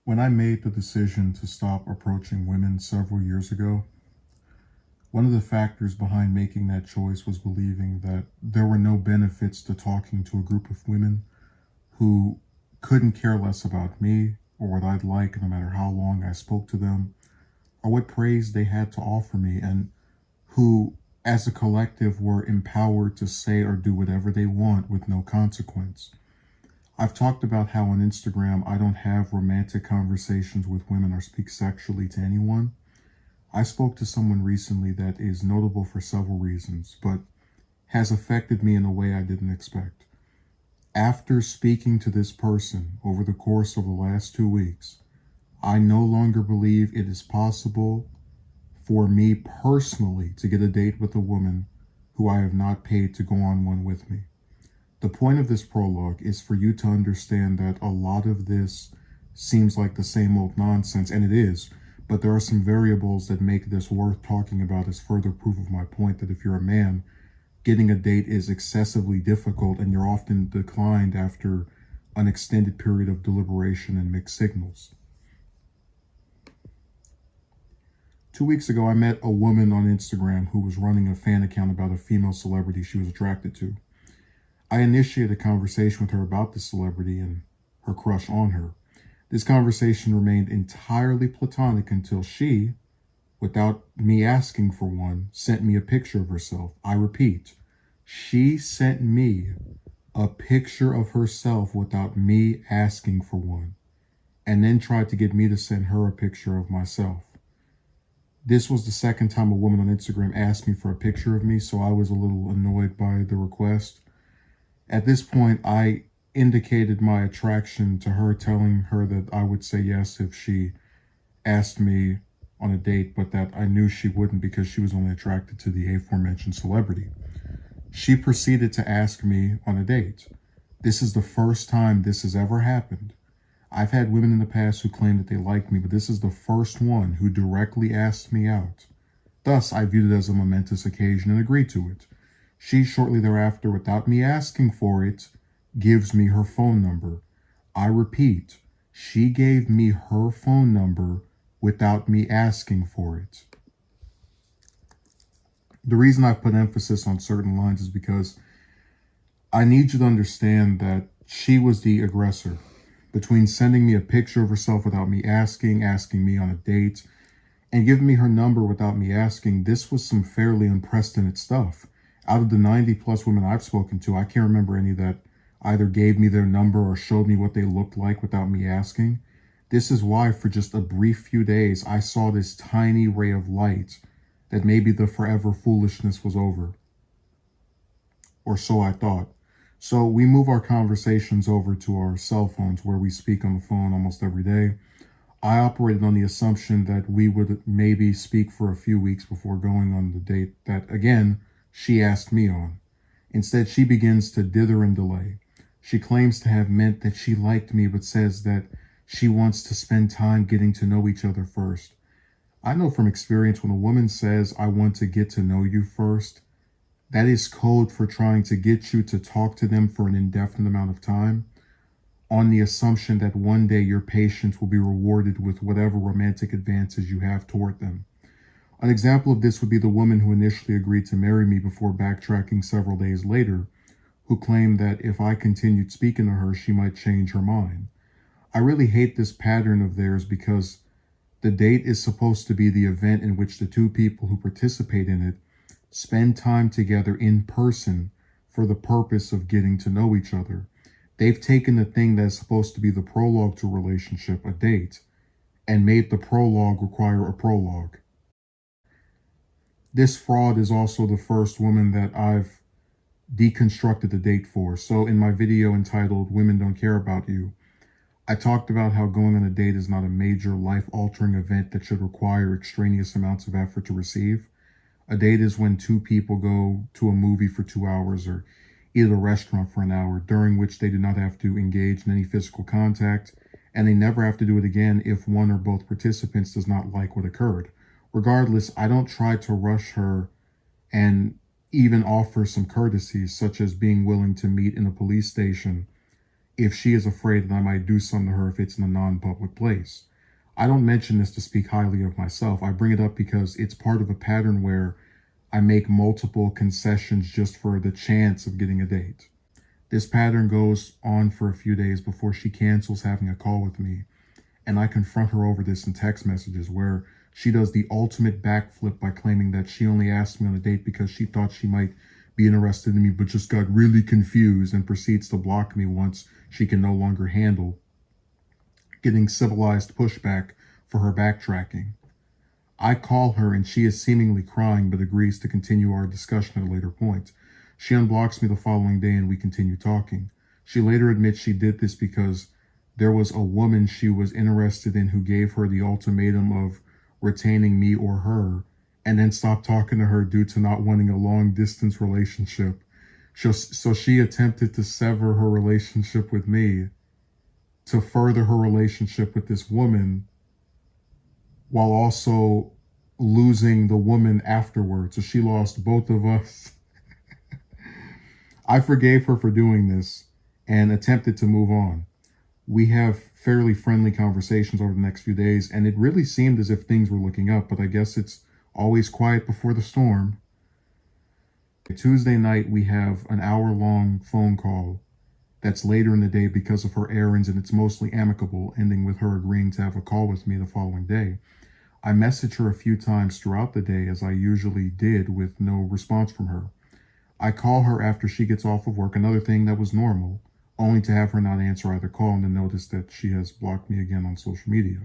When I made the decision to stop approaching women several years ago, one of the factors behind making that choice was believing that there were no benefits to talking to a group of women who couldn't care less about me or what I'd like, no matter how long I spoke to them, or what praise they had to offer me, and who, as a collective, were empowered to say or do whatever they want with no consequence. I've talked about how on Instagram I don't have romantic conversations with women or speak sexually to anyone. I spoke to someone recently that is notable for several reasons, but has affected me in a way I didn't expect. After speaking to this person over the course of the last 2 weeks, I no longer believe it is possible for me personally to get a date with a woman who I have not paid to go on one with me. The point of this prologue is for you to understand that a lot of this seems like the same old nonsense, and it is, but there are some variables that make this worth talking about as further proof of my point that if you're a man, getting a date is excessively difficult and you're often declined after an extended period of deliberation and mixed signals. 2 weeks ago, I met a woman on Instagram who was running a fan account about a female celebrity she was attracted to. I initiated a conversation with her about the celebrity and her crush on her. This conversation remained entirely platonic until she, without me asking for one, sent me a picture of herself. I repeat, she sent me a picture of herself without me asking for one, and then tried to get me to send her a picture of myself. This was the second time a woman on Instagram asked me for a picture of me, so I was a little annoyed by the request. At this point, I indicated my attraction to her, telling her that I would say yes if she asked me on a date, but that I knew she wouldn't because she was only attracted to the aforementioned celebrity. She proceeded to ask me on a date. This is the first time this has ever happened. I've had women in the past who claimed that they liked me, but this is the first one who directly asked me out. Thus, I viewed it as a momentous occasion and agreed to it. She, shortly thereafter, without me asking for it, gives me her phone number. I repeat, she gave me her phone number without me asking for it. The reason I've put emphasis on certain lines is because I need you to understand that she was the aggressor. Between sending me a picture of herself without me asking me on a date, and giving me her number without me asking, this was some fairly unprecedented stuff. Out of the 90 plus women I've spoken to, I can't remember any that either gave me their number or showed me what they looked like without me asking. This is why for just a brief few days, I saw this tiny ray of light that maybe the forever foolishness was over. Or so I thought. So we move our conversations over to our cell phones where we speak on the phone almost every day. I operated on the assumption that we would maybe speak for a few weeks before going on the date that, again, she asked me on. Instead, she begins to dither and delay. She claims to have meant that she liked me, but says that she wants to spend time getting to know each other first. I know from experience when a woman says, I want to get to know you first, that is code for trying to get you to talk to them for an indefinite amount of time, on the assumption that one day your patience will be rewarded with whatever romantic advances you have toward them. An example of this would be the woman who initially agreed to marry me before backtracking several days later, who claimed that if I continued speaking to her, she might change her mind. I really hate this pattern of theirs because the date is supposed to be the event in which the two people who participate in it spend time together in person for the purpose of getting to know each other. They've taken the thing that's supposed to be the prologue to a relationship, a date, and made the prologue require a prologue. This fraud is also the first woman that I've deconstructed the date for. So in my video entitled Women Don't Care About You, I talked about how going on a date is not a major life-altering event that should require extraneous amounts of effort to receive. A date is when two people go to a movie for 2 hours or eat at a restaurant for an hour, during which they do not have to engage in any physical contact, and they never have to do it again if one or both participants does not like what occurred. Regardless, I don't try to rush her and even offer some courtesies, such as being willing to meet in a police station if she is afraid that I might do something to her if it's in a non-public place. I don't mention this to speak highly of myself. I bring it up because it's part of a pattern where I make multiple concessions just for the chance of getting a date. This pattern goes on for a few days before she cancels having a call with me, and I confront her over this in text messages where she does the ultimate backflip by claiming that she only asked me on a date because she thought she might be interested in me but just got really confused, and proceeds to block me once she can no longer handle getting civilized pushback for her backtracking. I call her and she is seemingly crying but agrees to continue our discussion at a later point. She unblocks me the following day and we continue talking. She later admits she did this because there was a woman she was interested in who gave her the ultimatum of retaining me or her, and then stopped talking to her due to not wanting a long distance relationship. So she attempted to sever her relationship with me to further her relationship with this woman, while also losing the woman afterwards. So she lost both of us. I forgave her for doing this and attempted to move on. We have fairly friendly conversations over the next few days, and it really seemed as if things were looking up, but I guess it's always quiet before the storm. Tuesday night, we have an hour-long phone call that's later in the day because of her errands, and it's mostly amicable, ending with her agreeing to have a call with me the following day. I messaged her a few times throughout the day, as I usually did, with no response from her. I call her after she gets off of work, another thing that was normal, only to have her not answer either call and then notice that she has blocked me again on social media.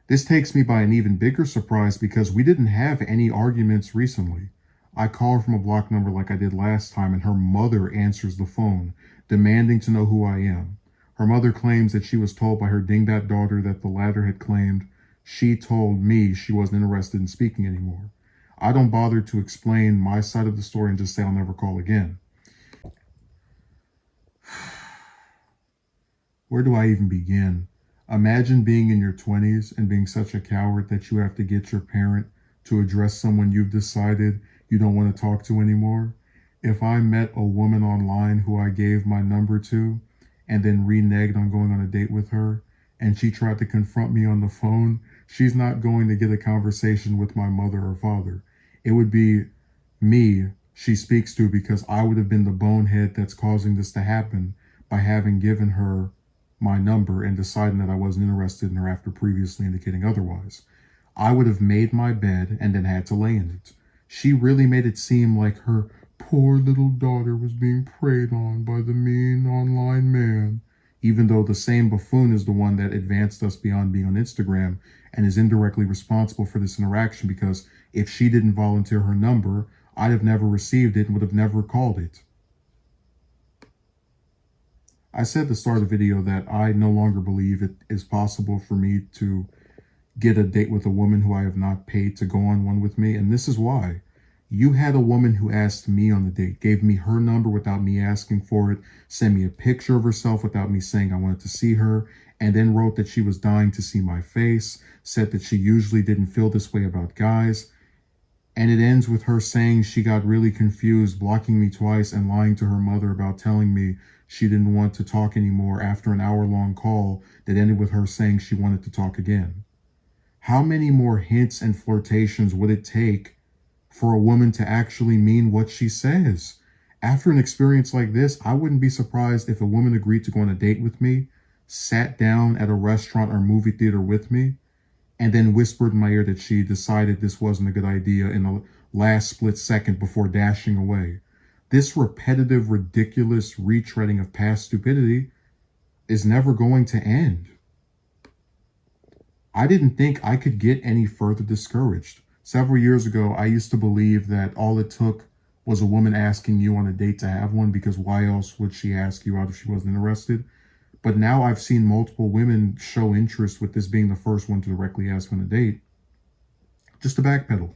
This takes me by an even bigger surprise because we didn't have any arguments recently. I call her from a blocked number like I did last time, and her mother answers the phone, demanding to know who I am. Her mother claims that she was told by her dingbat daughter that the latter had claimed she told me she wasn't interested in speaking anymore. I don't bother to explain my side of the story and just say I'll never call again. Where do I even begin? Imagine being in your 20s and being such a coward that you have to get your parent to address someone you've decided you don't want to talk to anymore. If I met a woman online who I gave my number to and then reneged on going on a date with her, and she tried to confront me on the phone, she's not going to get a conversation with my mother or father. It would be me she speaks to, because I would have been the bonehead that's causing this to happen by having given her my number and deciding that I wasn't interested in her after previously indicating otherwise. I would have made my bed and then had to lay in it. She really made it seem like her poor little daughter was being preyed on by the mean online man, even though the same buffoon is the one that advanced us beyond being on Instagram and is indirectly responsible for this interaction, because if she didn't volunteer her number, I'd have never received it and would have never called it. I said at the start of the video that I no longer believe it is possible for me to get a date with a woman who I have not paid to go on one with me, and this is why. You had a woman who asked me on the date, gave me her number without me asking for it, sent me a picture of herself without me saying I wanted to see her, and then wrote that she was dying to see my face, said that she usually didn't feel this way about guys, and it ends with her saying she got really confused, blocking me twice, and lying to her mother about telling me she didn't want to talk anymore after an hour-long call that ended with her saying she wanted to talk again. How many more hints and flirtations would it take for a woman to actually mean what she says? After an experience like this, I wouldn't be surprised if a woman agreed to go on a date with me, sat down at a restaurant or movie theater with me, and then whispered in my ear that she decided this wasn't a good idea in the last split second before dashing away. This repetitive, ridiculous retreading of past stupidity is never going to end. I didn't think I could get any further discouraged. Several years ago, I used to believe that all it took was a woman asking you on a date to have one, because why else would she ask you out if she wasn't interested? But now I've seen multiple women show interest, with this being the first one to directly ask on a date. Just to backpedal.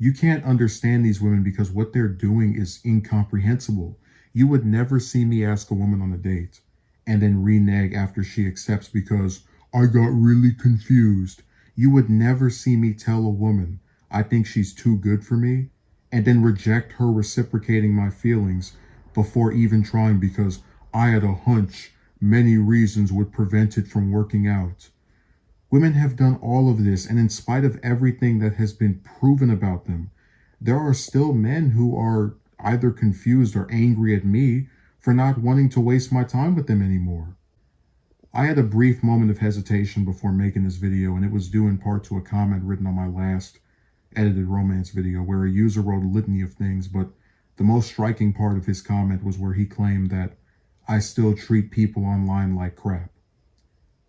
You can't understand these women because what they're doing is incomprehensible. You would never see me ask a woman on a date and then renege after she accepts because I got really confused. You would never see me tell a woman I think she's too good for me and then reject her reciprocating my feelings before even trying because I had a hunch many reasons would prevent it from working out. Women have done all of this, and in spite of everything that has been proven about them, there are still men who are either confused or angry at me for not wanting to waste my time with them anymore. I had a brief moment of hesitation before making this video, and it was due in part to a comment written on my last edited romance video where a user wrote a litany of things, but the most striking part of his comment was where he claimed that I still treat people online like crap.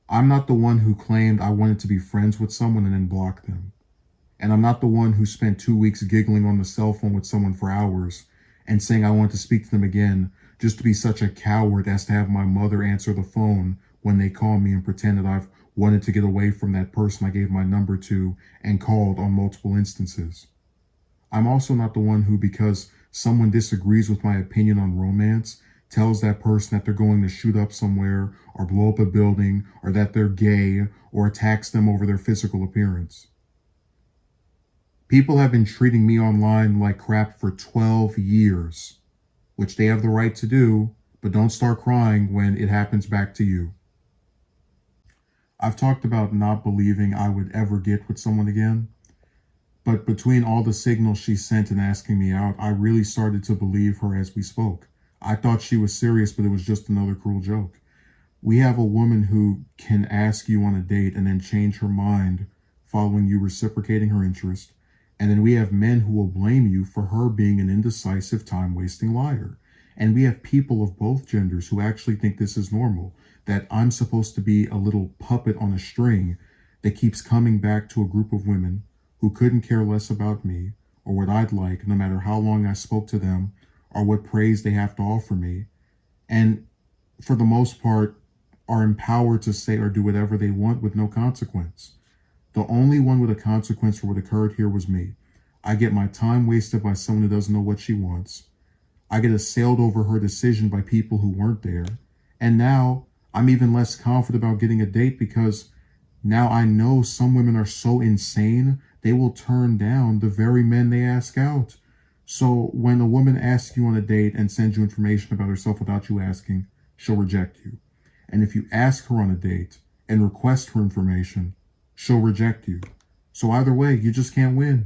I'm not the one who claimed I wanted to be friends with someone and then blocked them. And I'm not the one who spent 2 weeks giggling on the cell phone with someone for hours and saying I want to speak to them again just to be such a coward as to have my mother answer the phone when they call me and pretend that I've wanted to get away from that person I gave my number to and called on multiple instances. I'm also not the one who, because someone disagrees with my opinion on romance, tells that person that they're going to shoot up somewhere or blow up a building or that they're gay or attacks them over their physical appearance. People have been treating me online like crap for 12 years, which they have the right to do, but don't start crying when it happens back to you. I've talked about not believing I would ever get with someone again, but between all the signals she sent and asking me out, I really started to believe her as we spoke. I thought she was serious, but it was just another cruel joke. We have a woman who can ask you on a date and then change her mind following you reciprocating her interest. And then we have men who will blame you for her being an indecisive, time-wasting liar. And we have people of both genders who actually think this is normal, that I'm supposed to be a little puppet on a string that keeps coming back to a group of women who couldn't care less about me or what I'd like, no matter how long I spoke to them or what praise they have to offer me. And for the most part, are empowered to say or do whatever they want with no consequence. The only one with a consequence for what occurred here was me. I get my time wasted by someone who doesn't know what she wants. I get assailed over her decision by people who weren't there. And now I'm even less confident about getting a date because now I know some women are so insane, they will turn down the very men they ask out. So when a woman asks you on a date and sends you information about herself without you asking, she'll reject you. And if you ask her on a date and request her information, she'll reject you. So either way, you just can't win.